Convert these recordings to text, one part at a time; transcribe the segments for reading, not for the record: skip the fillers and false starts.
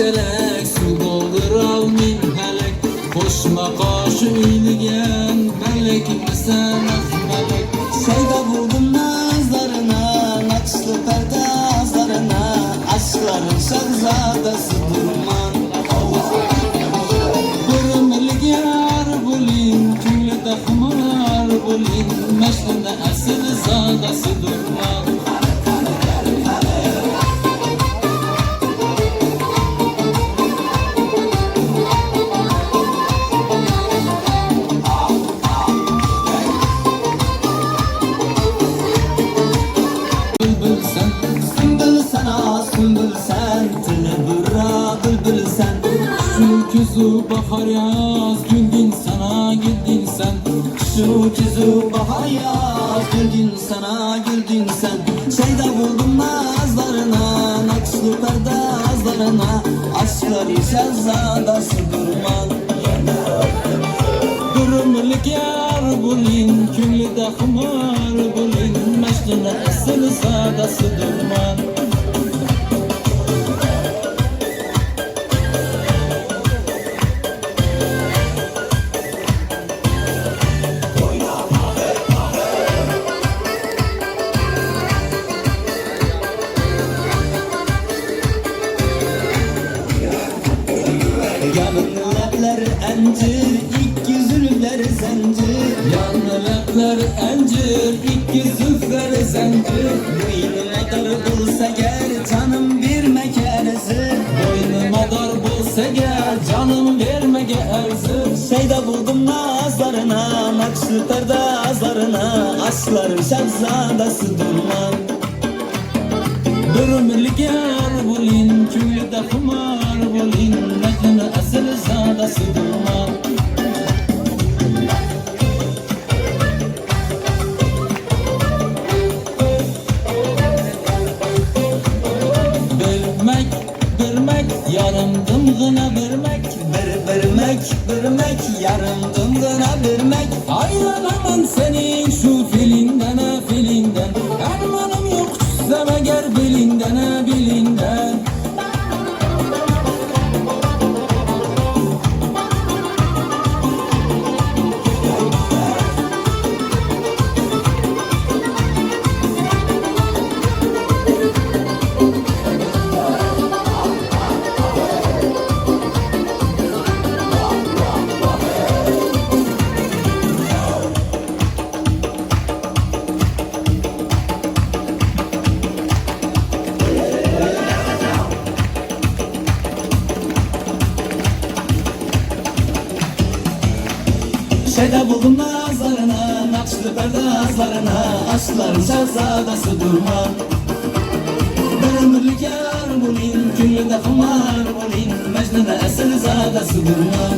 felek, su dolduralmin halak. Koşma karşı uyligen melek misin melek. Şeyda buldum nazlarına, nakşlı perde azlarına, aşkların şehzadesi durman. Bir melek yar bulin, küllü hımar bulin, meşrinde asil zadası durman. Şu bahar yaz güldün sana güldün sen. Şu küzü bahar yaz güldün sana güldün sen. Şeyda buldum nazlarına, nakşlı perde azlarına, aşkları şehzadası durman. Durumluk yar bulin, küllü de hımar bulin, meşrinde asil zadası durman. Yanın lepler encir, iki zülfler zencir. Yanlı lepler encir, iki zülfler zencir. Boynuma dar bulsa gel canım verme kerzi. Boynuma dar bulsa gel canım verme gerzi. Şeyda buldum nazlarına, nakşlı perde azlarına, aşkların şehzadası durman. Durumluk yar bulin, küllü de hımar bulin, meşrinde asil zadası durman. Vermek, yarımdım gına vermek. Vermek, yarımdım gına vermek. Ayrılamam senin şu filinden ha filinden. Ermanım yok çizseme ger bilinden ha bilinden. Şeyda buldum nazlarına, nakşlı perde azlarına, aşkların şehzadası durman. Bir ömürlük yar bulin, küllü de hımar bulin, mecnune esil zadası durman.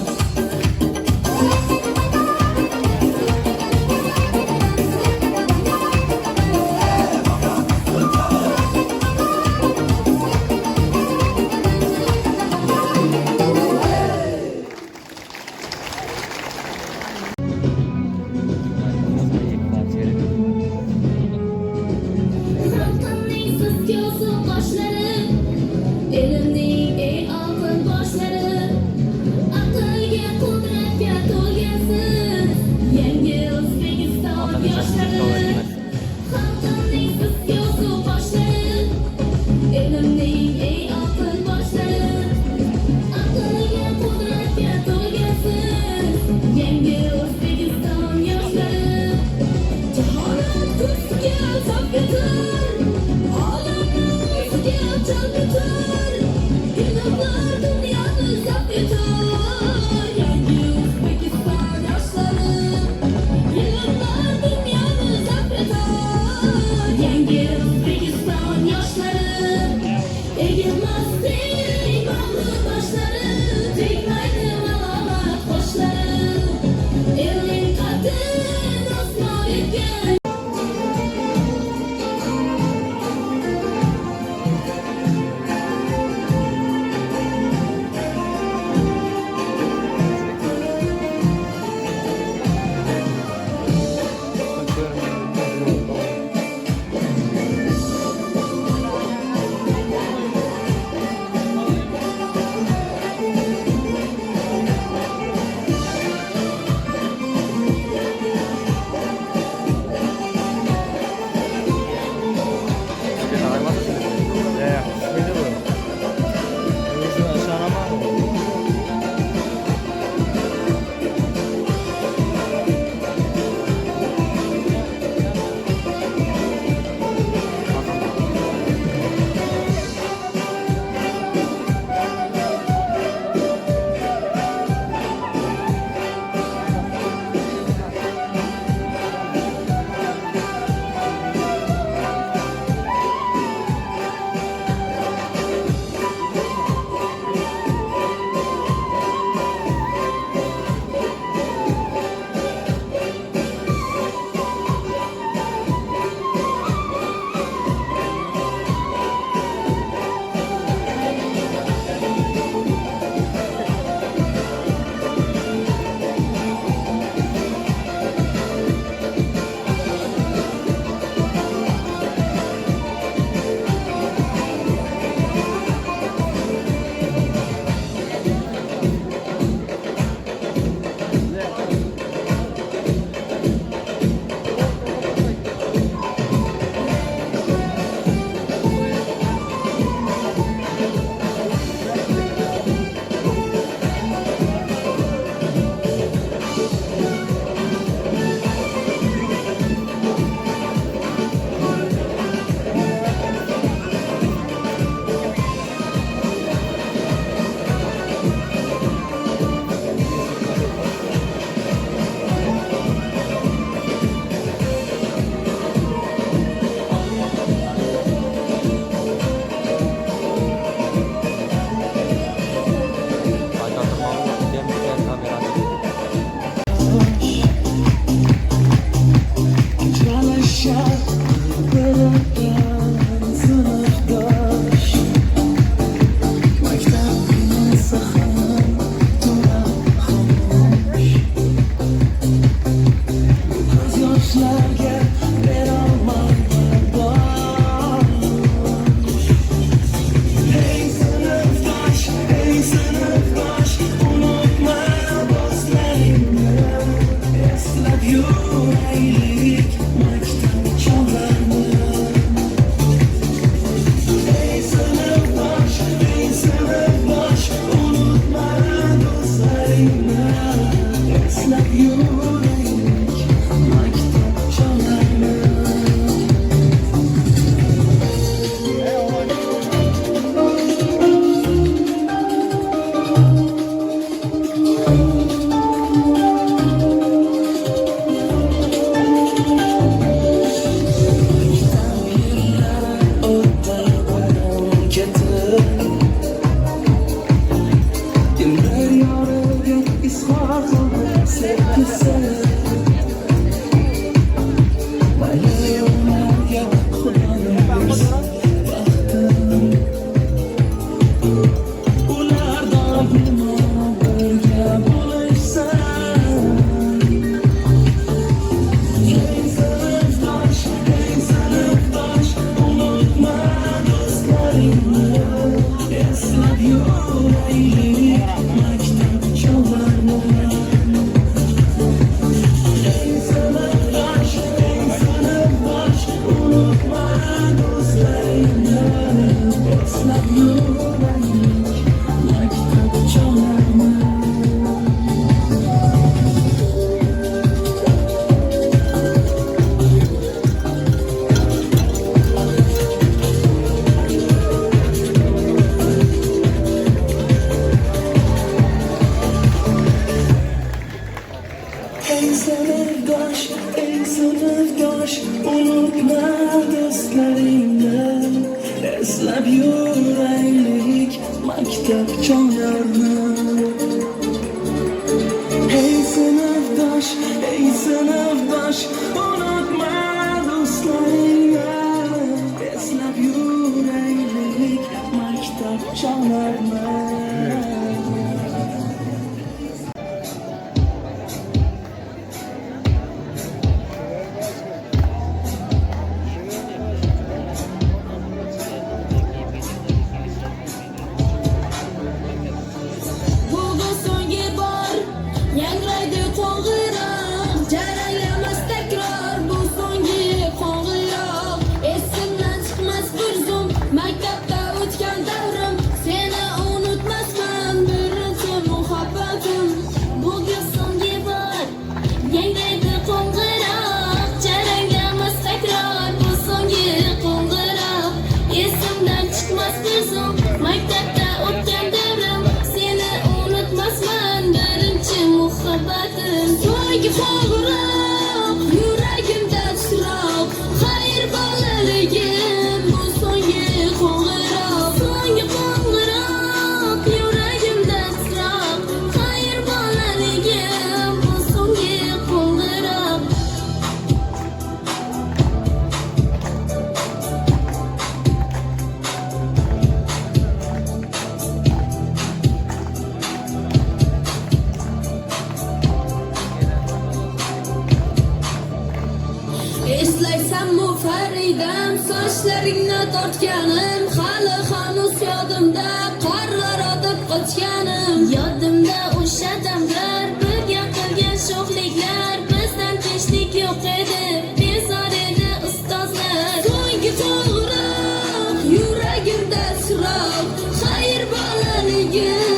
yurtdosh, unutma do'stlaringni, eslab yuraylik maktab chog'larini. Hey sinfdosh, unutma do'stlaringni, eslab yuraylik maktab chog'larini. Bugun so'nggi bor yangraydi qo'ng'iroq, jaranglamas takror bu so'nggi qo'ng'iroq. Esimdan chiqmas bir zum maktabda o'tgan davrim, seni unutmasman birinchi muhabbatim. Bugun so'nggi bor yangraydi qo'ng'iroq, jaranglamas takror bu so'nggi qo'ng'iroq. Esimdan chiqmas bir zum maktabda o'tgan davrim, seni unutmasman birinchi muhabbatim. So'nggi qo'ng'iroq yuragimda titroq, xayr bolaligim bu so'nggi qo'ng'iroq. So'nggi qo'ng'iroq yuragimda titroq, xayr bolaligim bu so'nggi qo'ng'iroq. Eslaysanmi Faridam, sochlaringni tortganim, hali hanuz yodimda qorlar otib qochganim. Yodimda o'sha damlar, birga qilgan sho'xliklar, bizdan tinchlik yo'q edi, bezor edi ustozlar. So'nggi qo'ng'iroq yuragimda titroq, xayr bolaligim